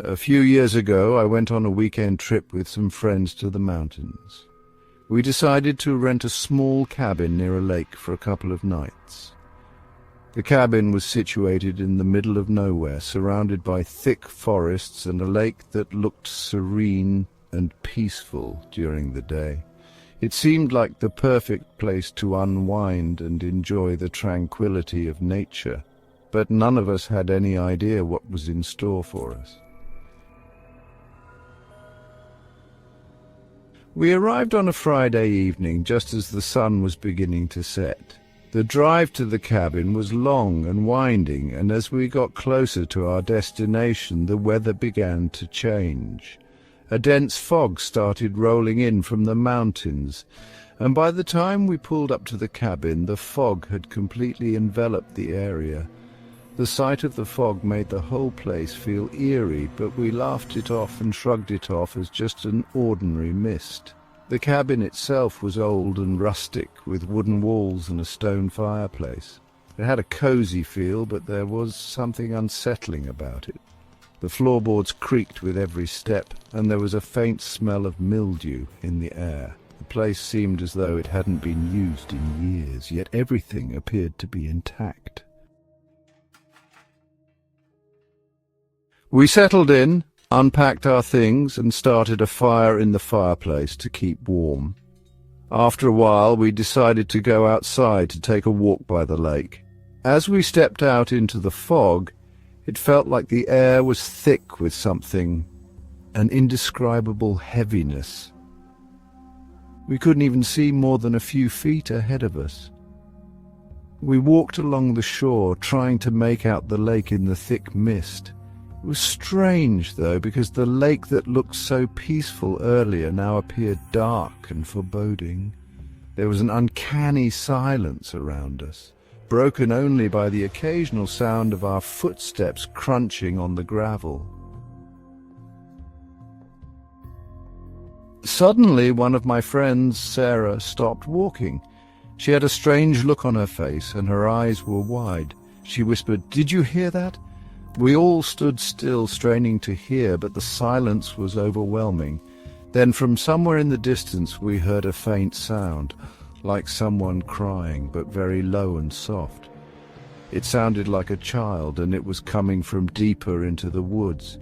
A few years ago, I went on a weekend trip with some friends to the mountains. We decided to rent a small cabin near a lake for a couple of nights. The cabin was situated in the middle of nowhere, surrounded by thick forests and a lake that looked serene and peaceful during the day. It seemed like the perfect place to unwind and enjoy the tranquility of nature, but none of us had any idea what was in store for us. We arrived on a Friday evening just as the sun was beginning to set. The drive to the cabin was long and winding, and as we got closer to our destination, the weather began to change. A dense fog started rolling in from the mountains, and by the time we pulled up to the cabin, the fog had completely enveloped the area. The sight of the fog made the whole place feel eerie, but we laughed it off and shrugged it off as just an ordinary mist. The cabin itself was old and rustic, with wooden walls and a stone fireplace. It had a cozy feel, but there was something unsettling about it. The floorboards creaked with every step, and there was a faint smell of mildew in the air. The place seemed as though it hadn't been used in years, yet everything appeared to be intact. We settled in, unpacked our things, and started a fire in the fireplace to keep warm. After a while, we decided to go outside to take a walk by the lake. As we stepped out into the fog, it felt like the air was thick with something, an indescribable heaviness. We couldn't even see more than a few feet ahead of us. We walked along the shore, trying to make out the lake in the thick mist. It was strange, though, because the lake that looked so peaceful earlier now appeared dark and foreboding. There was an uncanny silence around us, broken only by the occasional sound of our footsteps crunching on the gravel. Suddenly, one of my friends, Sarah, stopped walking. She had a strange look on her face, and her eyes were wide. She whispered, "Did you hear that?" We all stood still, straining to hear, but the silence was overwhelming. Then from somewhere in the distance we heard a faint sound, like someone crying, but very low and soft. It sounded like a child, and it was coming from deeper into the woods.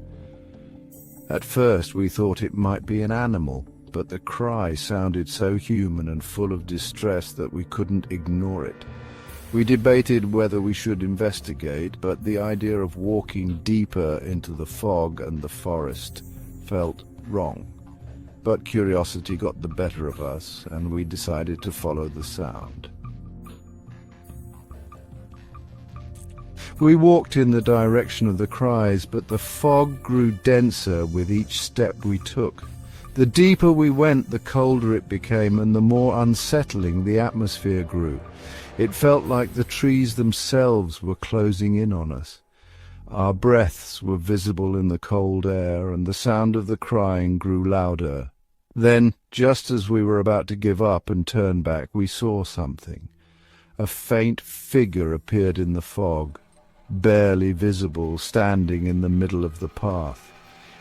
At first we thought it might be an animal, but the cry sounded so human and full of distress that we couldn't ignore it. We debated whether we should investigate, but the idea of walking deeper into the fog and the forest felt wrong. But curiosity got the better of us, and we decided to follow the sound. We walked in the direction of the cries, but the fog grew denser with each step we took. The deeper we went, the colder it became, and the more unsettling the atmosphere grew. It felt like the trees themselves were closing in on us. Our breaths were visible in the cold air, and the sound of the crying grew louder. Then, just as we were about to give up and turn back, we saw something. A faint figure appeared in the fog, barely visible, standing in the middle of the path.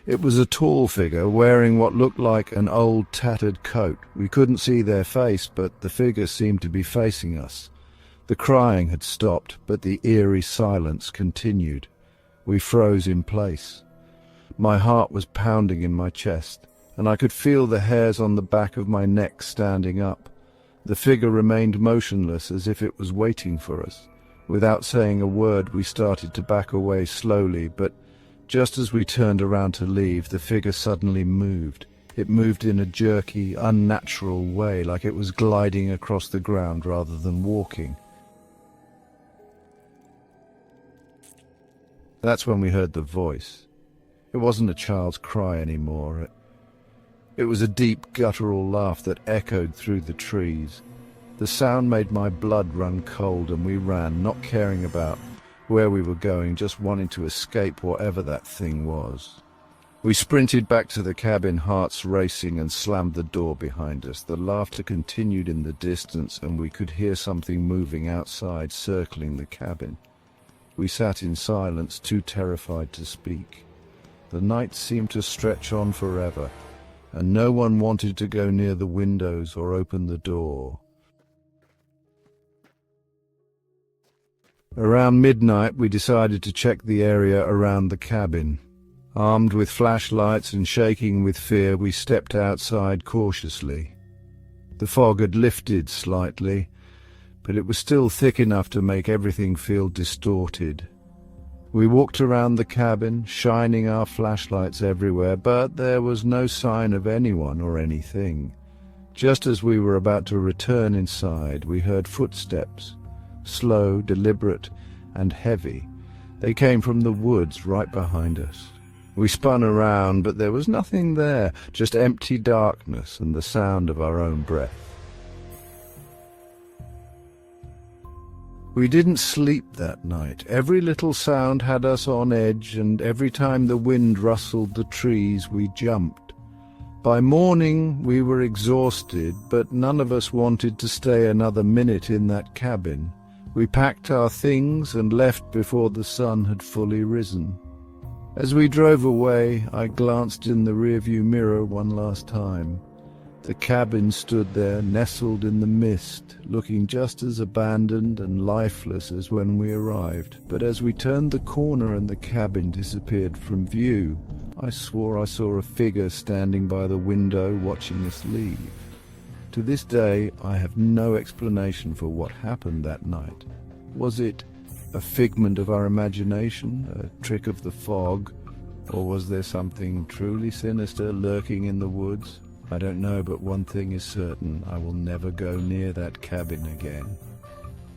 It was a tall figure, wearing what looked like an old tattered coat. We couldn't see their face, but the figure seemed to be facing us. The crying had stopped, but the eerie silence continued. We froze in place. My heart was pounding in my chest, and I could feel the hairs on the back of my neck standing up. The figure remained motionless, as if it was waiting for us. Without saying a word, we started to back away slowly, but just as we turned around to leave, the figure suddenly moved. It moved in a jerky, unnatural way, like it was gliding across the ground rather than walking. That's when we heard the voice. It wasn't a child's cry anymore. It was a deep, guttural laugh that echoed through the trees. The sound made my blood run cold, and we ran, not caring about where we were going, just wanting to escape whatever that thing was. We sprinted back to the cabin, hearts racing, and slammed the door behind us. The laughter continued in the distance, and we could hear something moving outside, circling the cabin. We sat in silence, too terrified to speak. The night seemed to stretch on forever, and no one wanted to go near the windows or open the door. Around midnight, we decided to check the area around the cabin. Armed with flashlights and shaking with fear, we stepped outside cautiously. The fog had lifted slightly, but it was still thick enough to make everything feel distorted. We walked around the cabin, shining our flashlights everywhere, but there was no sign of anyone or anything. Just as we were about to return inside, we heard footsteps, slow, deliberate, and heavy. They came from the woods right behind us. We spun around, but there was nothing there, just empty darkness and the sound of our own breath. We didn't sleep that night. Every little sound had us on edge, and every time the wind rustled the trees, we jumped. By morning, we were exhausted, but none of us wanted to stay another minute in that cabin. We packed our things and left before the sun had fully risen. As we drove away, I glanced in the rearview mirror one last time. The cabin stood there, nestled in the mist, looking just as abandoned and lifeless as when we arrived. But as we turned the corner and the cabin disappeared from view, I swore I saw a figure standing by the window watching us leave. To this day, I have no explanation for what happened that night. Was it a figment of our imagination, a trick of the fog, or was there something truly sinister lurking in the woods? I don't know, but one thing is certain, I will never go near that cabin again.